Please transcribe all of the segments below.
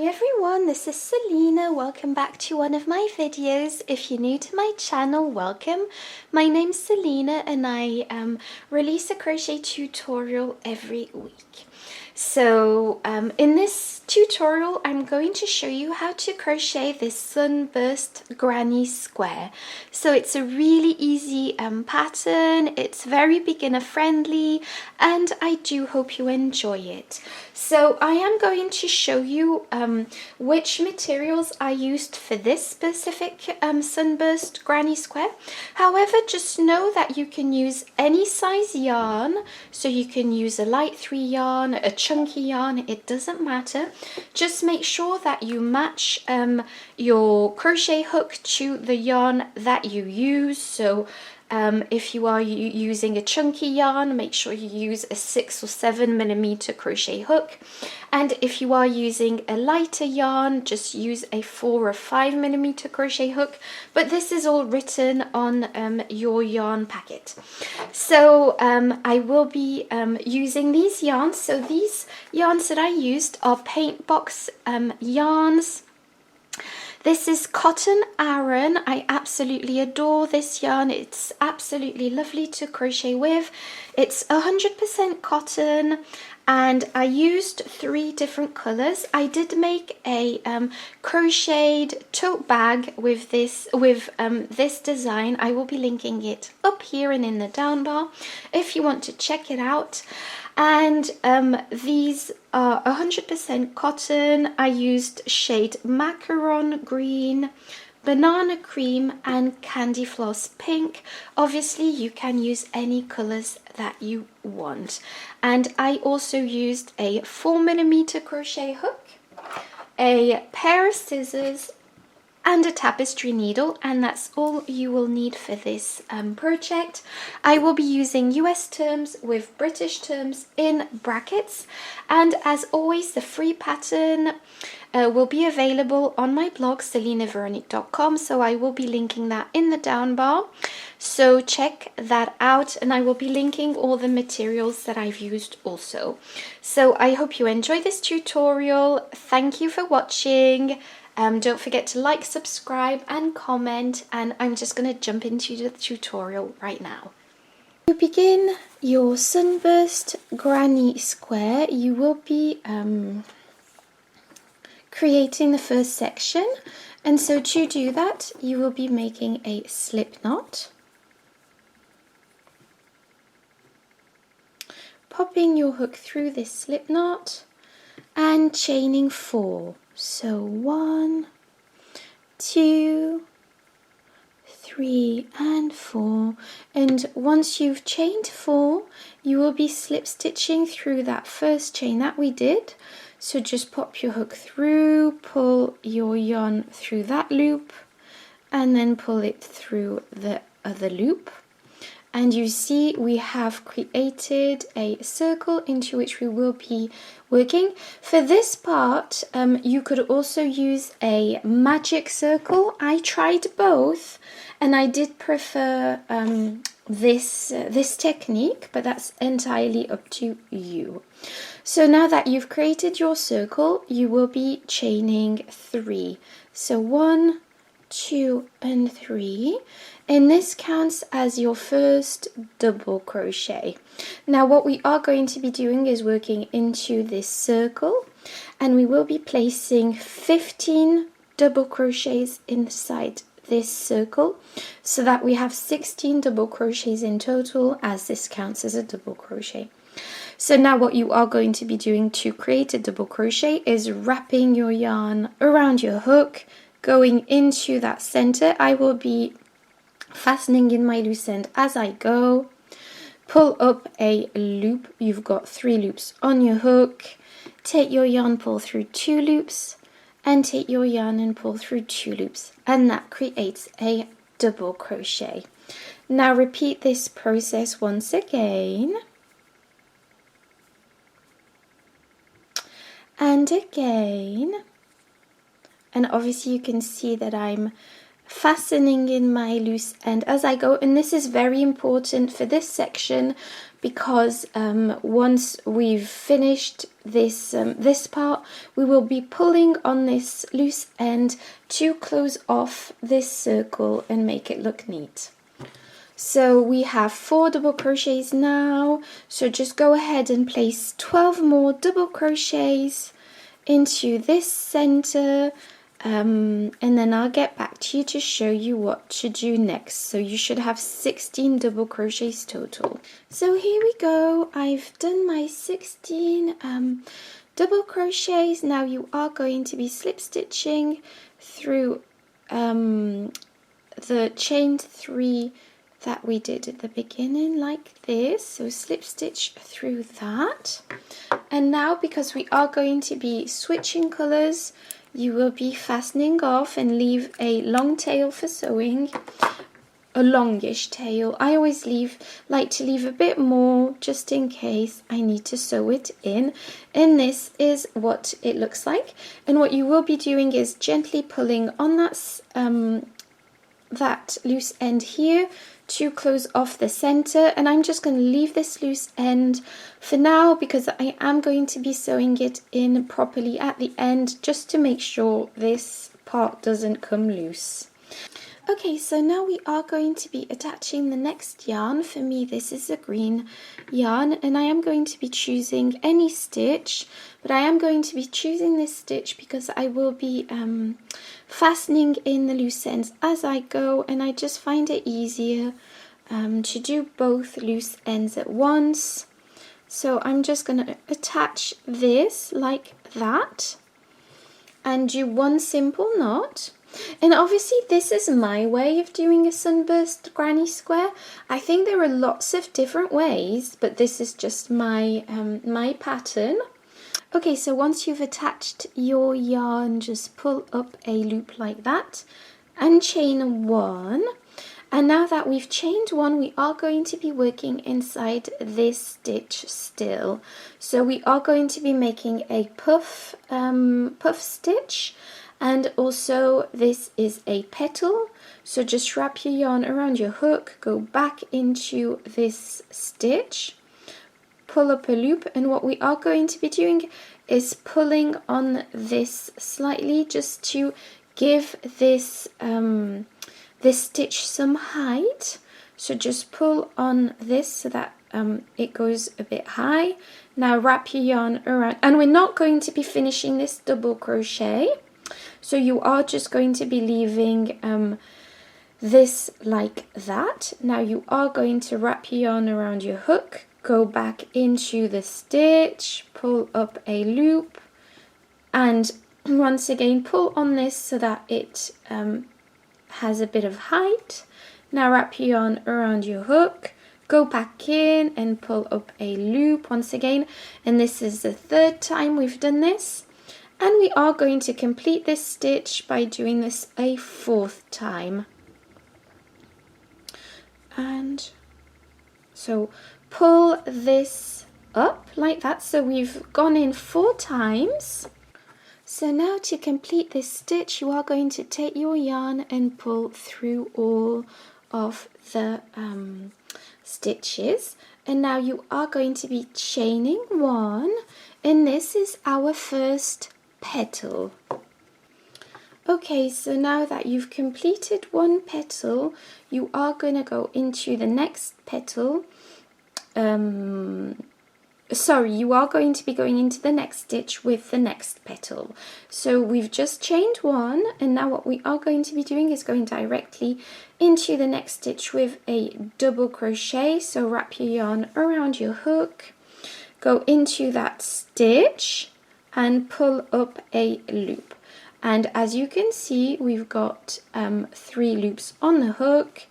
everyone, this is Selina. Welcome back to one of my videos. If you're new to my channel, welcome. My name's Selina and I release a crochet tutorial every week. So in this tutorial I'm going to show you how to crochet this Sunburst Granny Square. So it's a really easy pattern, it's very beginner friendly, and I do hope you enjoy it. So I am going to show you which materials I used for this specific Sunburst Granny Square. However, just know that you can use any size yarn, so you can use a light 3 yarn, a chunky yarn, it doesn't matter. Just make sure that you match your crochet hook to the yarn that you use. So if you are using a chunky yarn, make sure you use a 6 or 7 millimeter crochet hook, and if you are using a lighter yarn, just use a 4 or 5 millimeter crochet hook, but this is all written on your yarn packet. So I will be using these yarns. So these yarns that I used are Paintbox yarns. This is Cotton Aran. I absolutely adore this yarn. It's absolutely lovely to crochet with. It's 100% cotton, and I used 3 different colors. I did make a crocheted tote bag with this design. I will be linking it up here and in the down bar if you want to check it out. And these are 100% cotton. I used shade Macaron Green, Banana Cream and Candyfloss Pink. Obviously you can use any colors that you want. And I also used a 4 millimeter crochet hook, a pair of scissors and a tapestry needle, and that's all you will need for this project. I will be using US terms with British terms in brackets, and as always the free pattern will be available on my blog selinaveronique.com, so I will be linking that in the down bar, so check that out, and I will be linking all the materials that I've used also. So I hope you enjoy this tutorial. Thank you for watching. Don't forget to like, subscribe and comment, and I'm just going to jump into the tutorial right now. To begin your Sunburst Granny Square, you will be creating the first section, and so to do that you will be making a slip knot, popping your hook through this slip knot and chaining 4. So 1, 2, 3 and 4, and once you've chained 4 you will be slip stitching through that first chain that we did. So just pop your hook through, pull your yarn through that loop and then pull it through the other loop, and you see we have created a circle into which we will be working. For this part you could also use a magic circle. I tried both and I did prefer this technique, but that's entirely up to you. So now that you've created your circle, you will be chaining 3. So 1, 2 and 3, and this counts as your first double crochet. Now what we are going to be doing is working into this circle, and we will be placing 15 double crochets inside this circle, so that we have 16 double crochets in total, as this counts as a double crochet. So now what you are going to be doing to create a double crochet is wrapping your yarn around your hook, going into that center. I will be fastening in my loose end as I go. Pull up a loop. You've got 3 loops on your hook. Take your yarn, pull through 2 loops, and take your yarn and pull through 2 loops, and that creates a double crochet. Now repeat this process once again and again, and obviously you can see that I'm fastening in my loose end as I go, and this is very important for this section. because once we've finished this this part, we will be pulling on this loose end to close off this circle and make it look neat. So we have 4 double crochets now, so just go ahead and place 12 more double crochets into this center, and then I'll get back to you to show you what to do next. So you should have 16 double crochets total. So here we go, I've done my 16 double crochets. Now you are going to be slip stitching through the chain 3 that we did at the beginning, like this. So slip stitch through that. And now, because we are going to be switching colors, you will be fastening off and leave a long tail for sewing, a longish tail. I always like to leave a bit more just in case I need to sew it in. And this is what it looks like. And what you will be doing is gently pulling on that loose end here to close off the center, and I'm just going to leave this loose end for now because I am going to be sewing it in properly at the end, just to make sure this part doesn't come loose. Okay, so now we are going to be attaching the next yarn. For me, this is a green yarn, and I am going to be choosing any stitch, but I am going to be choosing this stitch because I will be fastening in the loose ends as I go, and I just find it easier to do both loose ends at once. So I'm just going to attach this like that and do one simple knot. And obviously this is my way of doing a sunburst granny square. I think there are lots of different ways, but this is just my my pattern. Okay, so once you've attached your yarn, just pull up a loop like that and chain 1. And now that we've chained 1, we are going to be working inside this stitch still. So we are going to be making a puff stitch. And also this is a petal, so just wrap your yarn around your hook, go back into this stitch, pull up a loop, and what we are going to be doing is pulling on this slightly just to give this this stitch some height. So just pull on this so that it goes a bit high. Now wrap your yarn around, and we're not going to be finishing this double crochet. So you are just going to be leaving this like that. Now you are going to wrap your yarn around your hook, go back into the stitch, pull up a loop, and once again pull on this so that it has a bit of height. Now wrap your yarn around your hook, go back in and pull up a loop once again, and this is the 3rd time we've done this. And we are going to complete this stitch by doing this a 4th time. And so pull this up like that. So we've gone in 4 times. So now to complete this stitch, you are going to take your yarn and pull through all of the stitches. And now you are going to be chaining 1, and this is our first petal. Okay, so now that you've completed 1 petal, you are going to go into the next petal. You are going to be going into the next stitch with the next petal. So we've just chained 1, and now what we are going to be doing is going directly into the next stitch with a double crochet. So wrap your yarn around your hook, go into that stitch and pull up a loop. And as you can see, we've got 3 loops on the hook.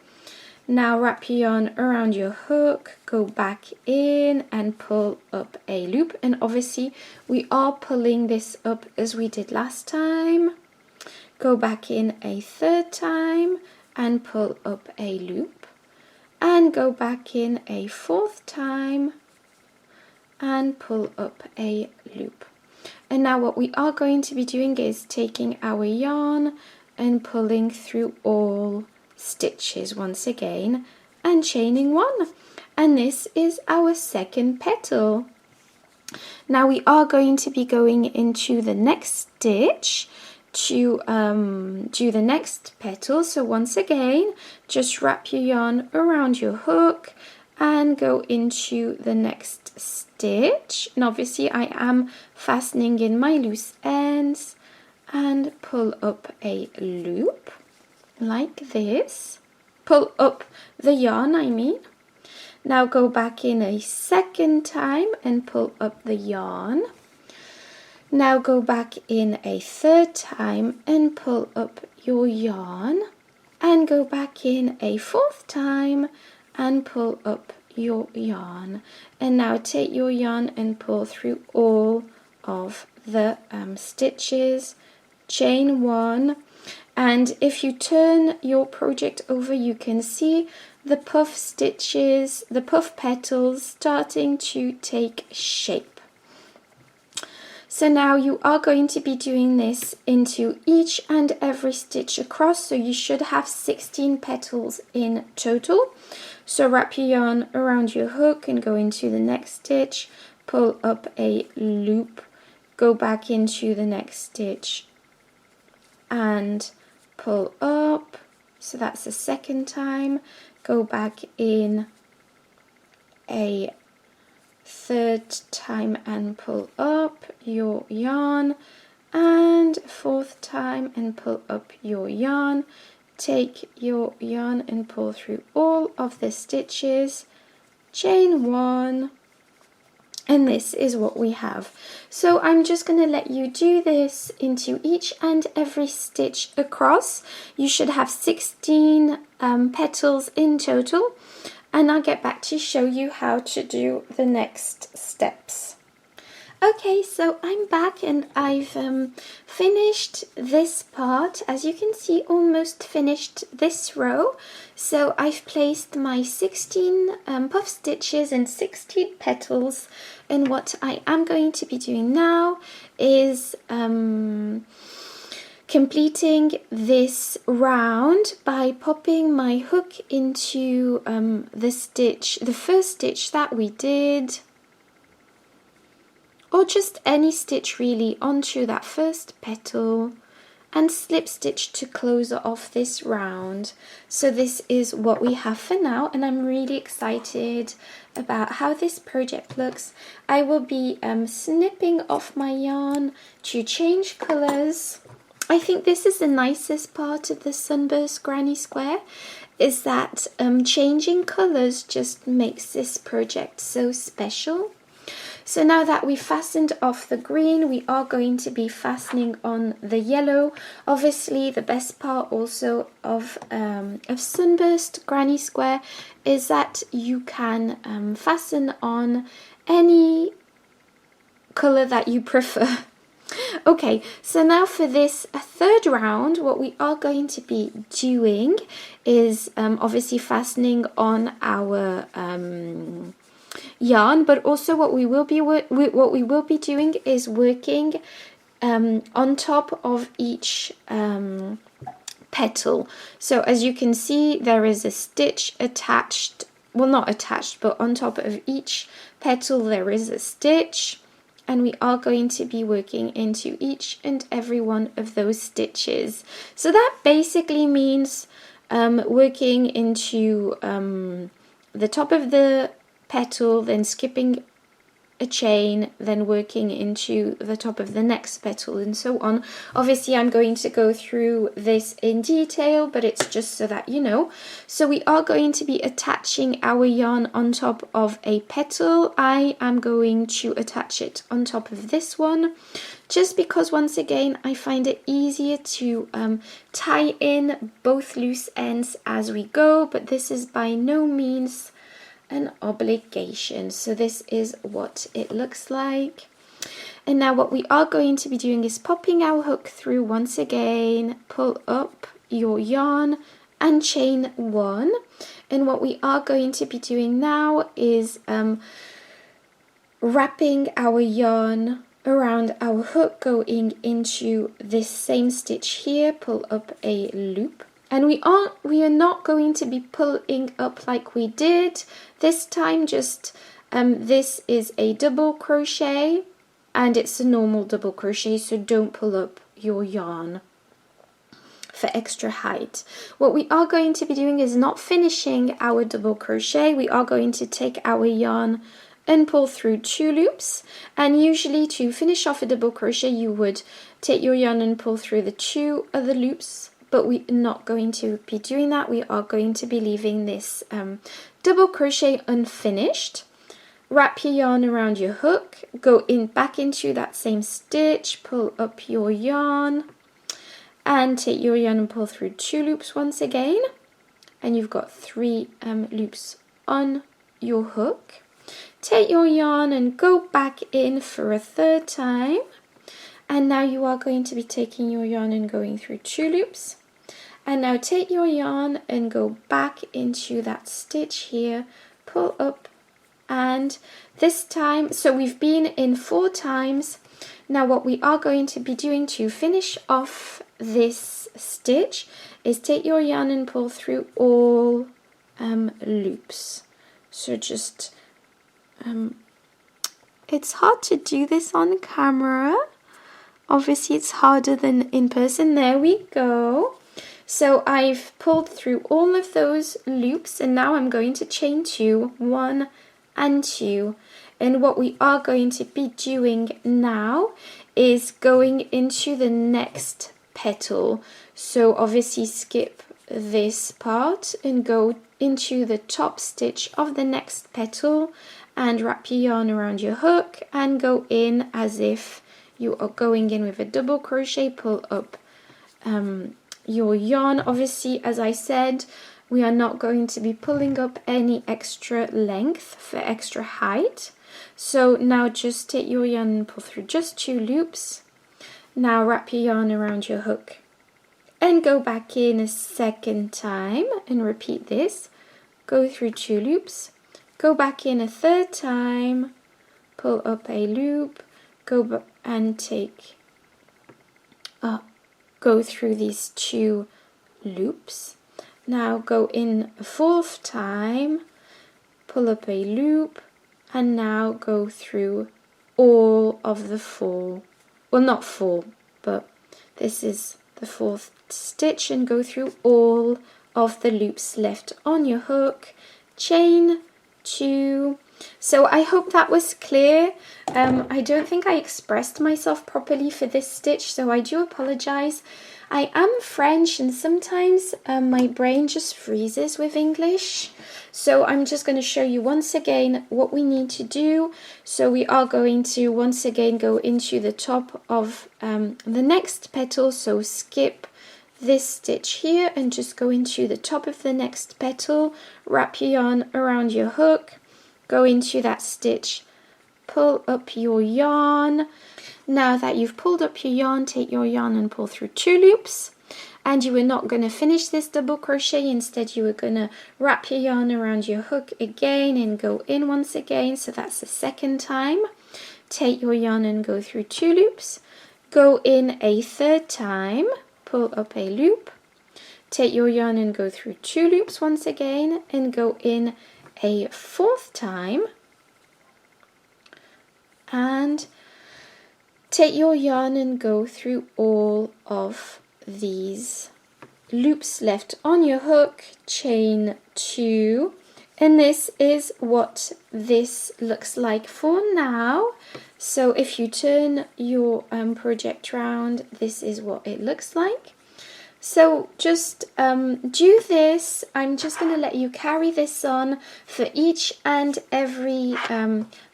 Now wrap your yarn around your hook, go back in and pull up a loop. And obviously we are pulling this up as we did last time. Go back in a 3rd time and pull up a loop. And go back in a 4th time and pull up a loop. And now what we are going to be doing is taking our yarn and pulling through all stitches once again and chaining 1. and this is our second petal. Now we are going to be going into the next stitch to do the next petal. So once again, just wrap your yarn around your hook and go into the next stitch. And obviously I am fastening in my loose ends, and pull up a loop like this. Pull up the yarn, I mean. Now go back in a second time and pull up the yarn. Now go back in a third time and pull up your yarn, and go back in a fourth time and pull up your yarn. And now take your yarn and pull through all of the stitches, chain one, and if you turn your project over, you can see the puff stitches, the puff petals starting to take shape. So now you are going to be doing this into each and every stitch across, so you should have 16 petals in total. So wrap your yarn around your hook and go into the next stitch, pull up a loop, go back into the next stitch and pull up. So that's the second time. Go back in a third time and pull up your yarn, and fourth time and pull up your yarn. Take your yarn and pull through all of the stitches, chain one, and this is what we have. So I'm just going to let you do this into each and every stitch across. You should have 16 petals in total, and I'll get back to show you how to do the next steps. Okay, so I'm back and I've finished this part. As you can see, almost finished this row. So I've placed my 16 puff stitches and 16 petals, and what I am going to be doing now is completing this round by popping my hook into the first stitch that we did, or just any stitch really, onto that first petal, and slip stitch to close off this round. So this is what we have for now, and I'm really excited about how this project looks. I will be snipping off my yarn to change colours. I think this is the nicest part of the Sunburst Granny Square, is that changing colours just makes this project so special. So now that we've fastened off the green, we are going to be fastening on the yellow. Obviously, the best part also of Sunburst Granny Square is that you can fasten on any colour that you prefer. Okay, so now for this third round, what we are going to be doing is obviously fastening on our yarn, but also what we will be doing is working on top of each petal. So as you can see, there is a stitch attached, well, not attached, but on top of each petal there is a stitch, and we are going to be working into each and every one of those stitches. So that basically means working into the top of the petal, then skipping a chain, then working into the top of the next petal, and so on. Obviously I'm going to go through this in detail, but it's just so that you know. So we are going to be attaching our yarn on top of a petal. I am going to attach it on top of this one, just because once again I find it easier to tie in both loose ends as we go, but this is by no means an obligation. So this is what it looks like. And now what we are going to be doing is popping our hook through once again, pull up your yarn and chain one. And what we are going to be doing now is wrapping our yarn around our hook, going into this same stitch here, pull up a loop, And we are not going to be pulling up like we did this time, just this is a double crochet and it's a normal double crochet, so don't pull up your yarn for extra height. What we are going to be doing is not finishing our double crochet. We are going to take our yarn and pull through 2 loops, and usually to finish off a double crochet you would take your yarn and pull through the 2 other loops, but we're not going to be doing that. We are going to be leaving this double crochet unfinished. Wrap your yarn around your hook, go back into that same stitch, pull up your yarn and take your yarn and pull through 2 loops once again, and you've got 3 loops on your hook. Take your yarn and go back in for a 3rd time, and now you are going to be taking your yarn and going through 2 loops, and now take your yarn and go back into that stitch here, pull up, and this time, so we've been in 4 times. Now what we are going to be doing to finish off this stitch is take your yarn and pull through all loops. So just it's hard to do this on camera. Obviously it's harder than in person. There we go. So I've pulled through all of those loops, and now I'm going to chain 2, 1 and 2. And what we are going to be doing now is going into the next petal. So obviously skip this part and go into the top stitch of the next petal and wrap your yarn around your hook and go in as if you are going in with a double crochet. Pull up your yarn. Obviously, as I said, we are not going to be pulling up any extra length for extra height. So now just take your yarn and pull through just 2 loops. Now wrap your yarn around your hook and go back in a 2nd time and repeat this. Go through 2 loops, go back in a 3rd time, pull up a loop, go back and go through these 2 loops. Now go in a 4th time, pull up a loop, and now go through all of the 4, well not 4, but this is the 4th stitch, and go through all of the loops left on your hook, chain 2. So I hope that was clear. I don't think I expressed myself properly for this stitch, so I do apologize. I am French and sometimes my brain just freezes with English. So I'm just going to show you once again what we need to do. So we are going to once again go into the top of the next petal. So skip this stitch here and just go into the top of the next petal. Wrap your yarn around your hook. Go into that stitch. Pull up your yarn. Now that you've pulled up your yarn, take your yarn and pull through 2 loops. And you are not going to finish this double crochet. Instead, you are going to wrap your yarn around your hook again and go in once again. So that's the 2nd time. Take your yarn and go through 2 loops. Go in a 3rd time. Pull up a loop. Take your yarn and go through 2 loops once again and go in a 4th time. And take your yarn and go through all of these loops left on your hook, chain 2, and this is what this looks like for now. So if you turn your project round, this is what it looks like. So just do this. I'm just going to let you carry this on for each and every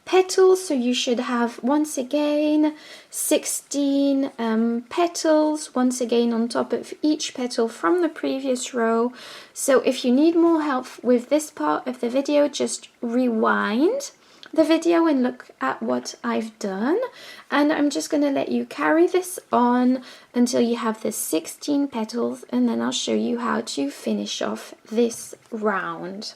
petal. So you should have once again 16 petals once again on top of each petal from the previous row. So if you need more help with this part of the video, just rewind the video and look at what I've done, and I'm just going to let you carry this on until you have the 16 petals, and then I'll show you how to finish off this round.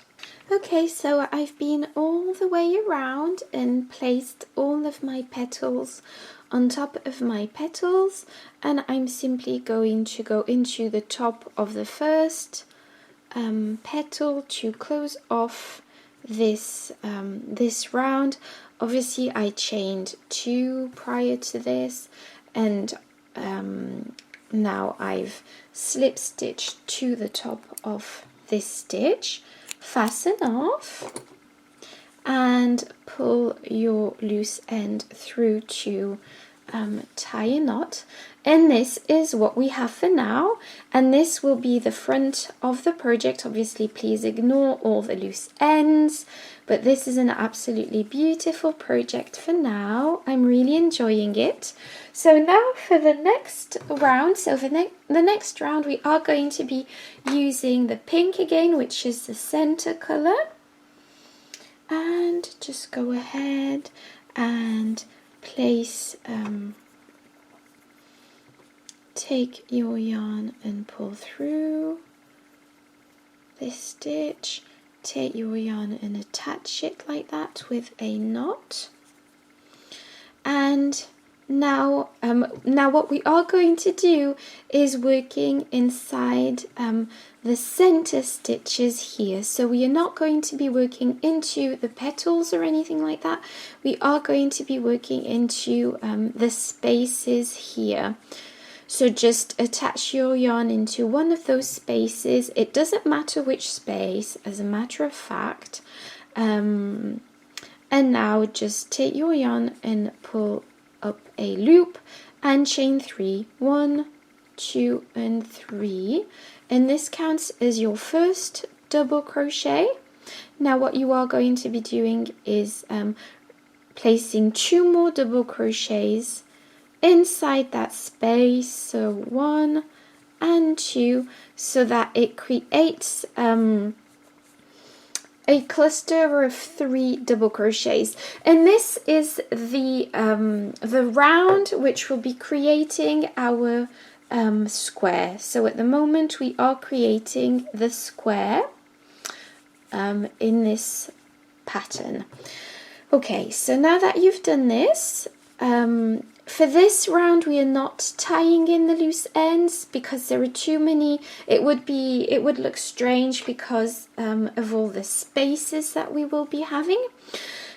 Okay, so I've been all the way around and placed all of my petals on top of my petals, and I'm simply going to go into the top of the first petal to close off this this round. Obviously I chained 2 prior to this, and now I've slip stitched to the top of this stitch. Fasten off and pull your loose end through to tie a knot, and this is what we have for now, and this will be the front of the project. Obviously please ignore all the loose ends, but this is an absolutely beautiful project for now. I'm really enjoying it. So now for the next round, the next round we are going to be using the pink again, which is the center color, and just go ahead and place take your yarn and pull through this stitch, take your yarn and attach it like that with a knot. And now what we are going to do is working inside the center stitches here. So we are not going to be working into the petals or anything like that. We are going to be working into the spaces here. So just attach your yarn into one of those spaces. It doesn't matter which space, as a matter of fact. And now just take your yarn and pull up a loop and chain 3. 1, 2, and 3. And this counts as your first double crochet. Now what you are going to be doing is placing 2 more double crochets inside that space, so 1 and 2, so that it creates a cluster of 3 double crochets. And this is the round which will be creating our square. So at the moment we are creating the square in this pattern. Okay, so now that you've done this, for this round we are not tying in the loose ends because there are too many. It would look strange because of all the spaces that we will be having.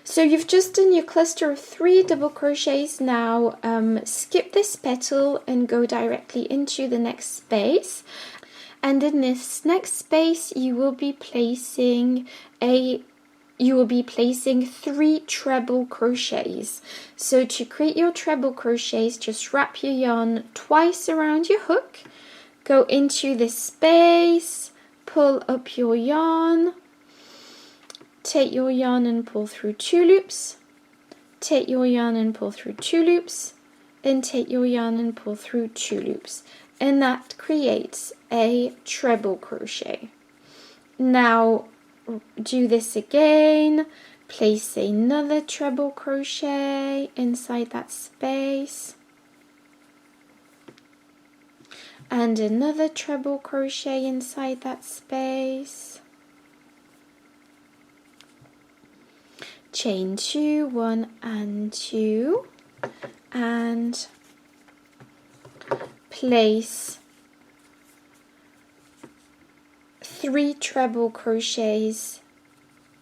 So you've just done your cluster of 3 double crochets. Now skip this petal and go directly into the next space. And in this next space you will be placing 3 treble crochets. So to create your treble crochets, just wrap your yarn twice around your hook, go into this space, pull up your yarn, take your yarn and pull through 2 loops, take your yarn and pull through 2 loops, and take your yarn and pull through 2 loops, and that creates a treble crochet. Now do this again, place another treble crochet inside that space, and another treble crochet inside that space, chain 2, 1 and 2, and place 3 treble crochets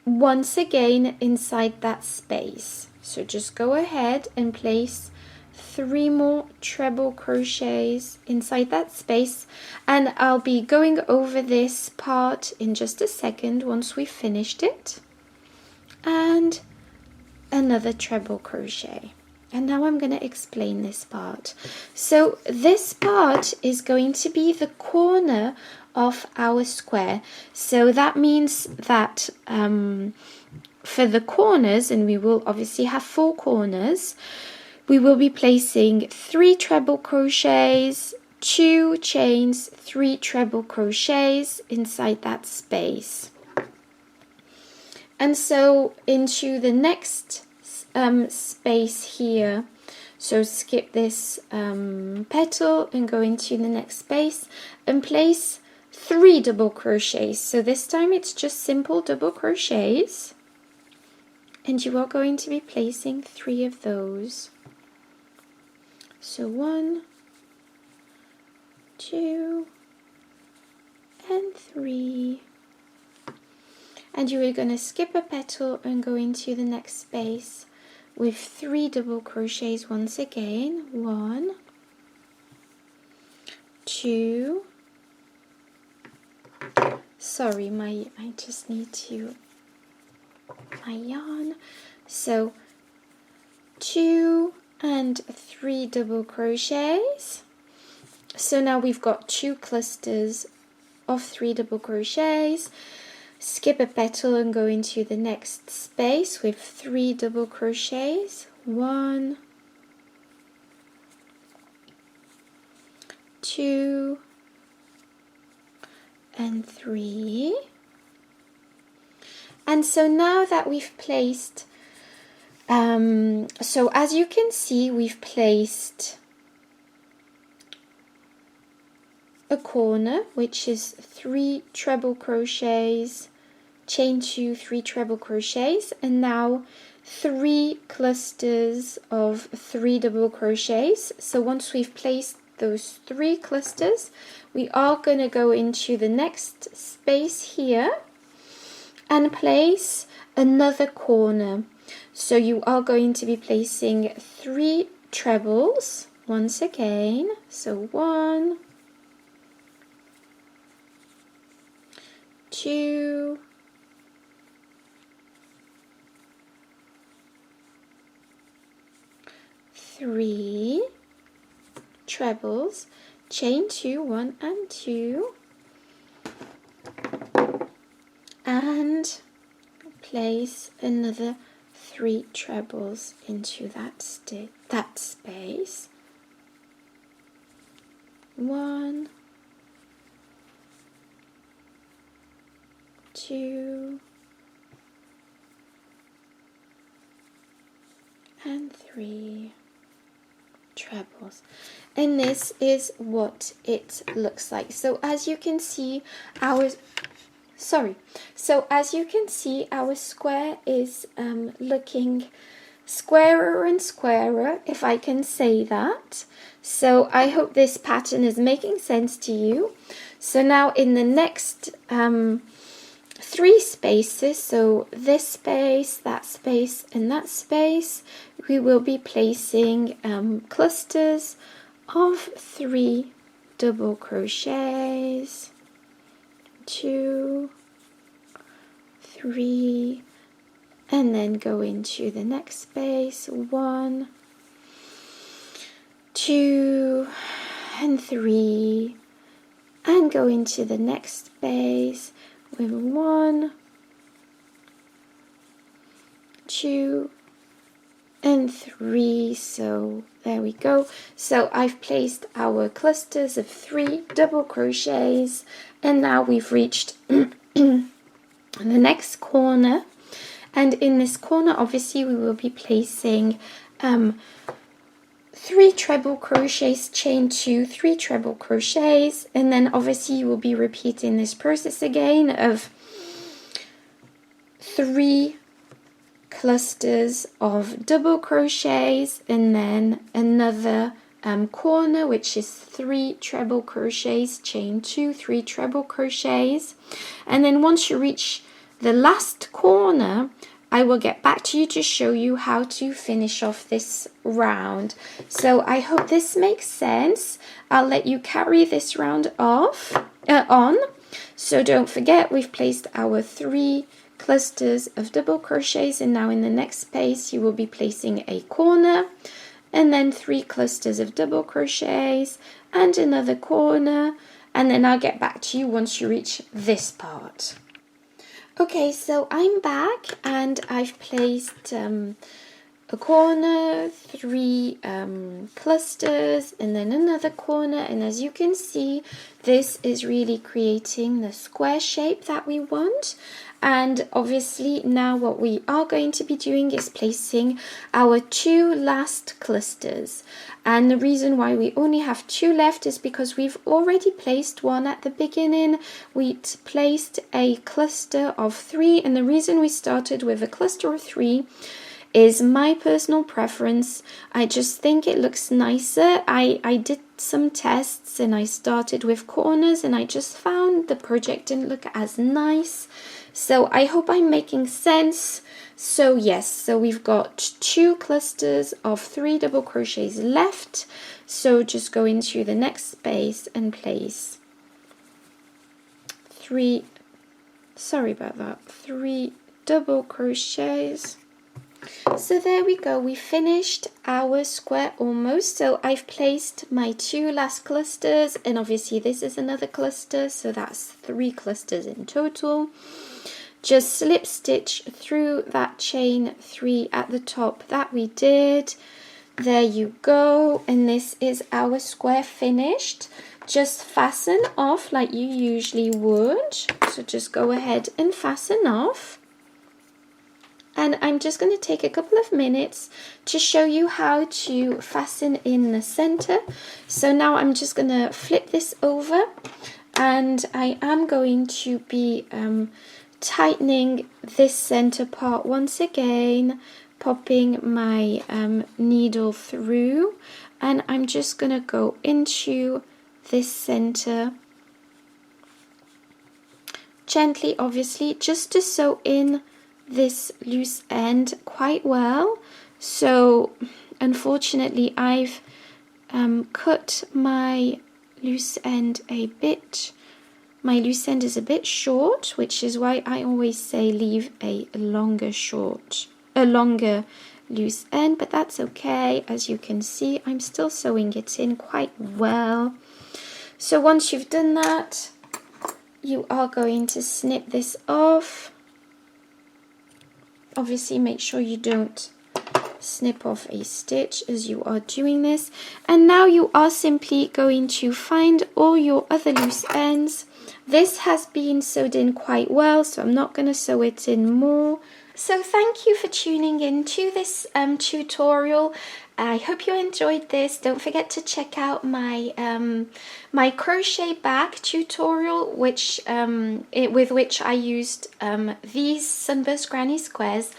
once again inside that space. So just go ahead and place 3 more treble crochets inside that space, and I'll be going over this part in just a second once we've finished it. And another treble crochet. And now I'm going to explain this part. So this part is going to be the corner of our square. So that means that for the corners, and we will obviously have 4 corners, we will be placing 3 treble crochets, 2 chains, 3 treble crochets inside that space. And so into the next space here, so skip this petal and go into the next space and place 3 double crochets. So this time it's just simple double crochets, and you are going to be placing 3 of those. So 1, 2, and 3. And you are going to skip a petal and go into the next space with 3 double crochets once again. 1, 2. Sorry, I just need to my yarn. So 2 and 3 double crochets. So now we've got 2 clusters of 3 double crochets. Skip a petal and go into the next space with 3 double crochets. 1, 2, and 3. And so now that we've placed, so as you can see, we've placed a corner, which is 3 treble crochets, chain 2, 3 treble crochets, and now 3 clusters of 3 double crochets. So once we've placed those 3 clusters, we are going to go into the next space here and place another corner. So you are going to be placing 3 trebles once again. So 1, 2, 3 trebles, chain 2, 1 and 2, and place another 3 trebles into that space. 1, 2, and 3 trebles. And this is what it looks like. So as you can see, our square is looking squarer and squarer, if I can say that. So I hope this pattern is making sense to you. So now in the next 3 spaces, so this space, that space, and that space, we will be placing clusters of 3 double crochets, 2, 3, and then go into the next space, 1, 2, and 3, and go into the next space with 1, 2, and 3. So there we go. So I've placed our clusters of 3 double crochets, and now we've reached the next corner. And in this corner, obviously, we will be placing 3 treble crochets, chain 2, 3 treble crochets, and then obviously you will be repeating this process again of 3 clusters of double crochets, and then another corner, which is 3 treble crochets, chain 2, 3 treble crochets, and then once you reach the last corner, I will get back to you to show you how to finish off this round. So I hope this makes sense. I'll let you carry this round on. So don't forget, we've placed our 3 clusters of double crochets, and now in the next space you will be placing a corner, and then 3 clusters of double crochets and another corner, and then I'll get back to you once you reach this part. Okay, so I'm back and I've placed a corner, 3 clusters, and then another corner, and as you can see, this is really creating the square shape that we want. And obviously now what we are going to be doing is placing our 2 last clusters. And the reason why we only have 2 left is because we've already placed one at the beginning. We placed a cluster of 3, and the reason we started with a cluster of 3 is my personal preference. I just think it looks nicer. I did some tests and I started with corners and I just found the project didn't look as nice. So I hope I'm making sense. So yes, so we've got 2 clusters of 3 double crochets left. So just go into the next space and place 3 double crochets. So there we go, we finished our square almost. So I've placed my 2 last clusters, and obviously this is another cluster, so that's 3 clusters in total. Just slip stitch through that chain 3 at the top that we did. There you go, and this is our square finished. Just fasten off like you usually would. So just go ahead and fasten off. And I'm just going to take a couple of minutes to show you how to fasten in the center. So now I'm just going to flip this over, and I am going to be tightening this center part once again, popping my needle through, and I'm just going to go into this center gently, obviously, just to sew in this loose end quite well. So unfortunately I've cut my loose end a bit. My loose end is a bit short, which is why I always say leave a longer loose end, but that's okay. As you can see, I'm still sewing it in quite well. So once you've done that, you are going to snip this off. Obviously make sure you don't snip off a stitch as you are doing this. And now you are simply going to find all your other loose ends. This has been sewed in quite well, so I'm not going to sew it in more. So thank you for tuning in to this tutorial. I hope you enjoyed this. Don't forget to check out my my crochet bag tutorial, which with which I used these Sunburst Granny Squares.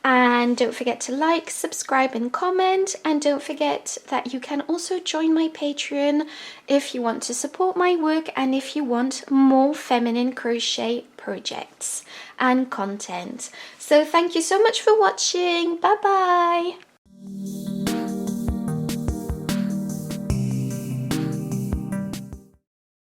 And don't forget to like, subscribe and comment, and don't forget that you can also join my Patreon if you want to support my work and if you want more feminine crochet projects and content. So thank you so much for watching. Bye bye.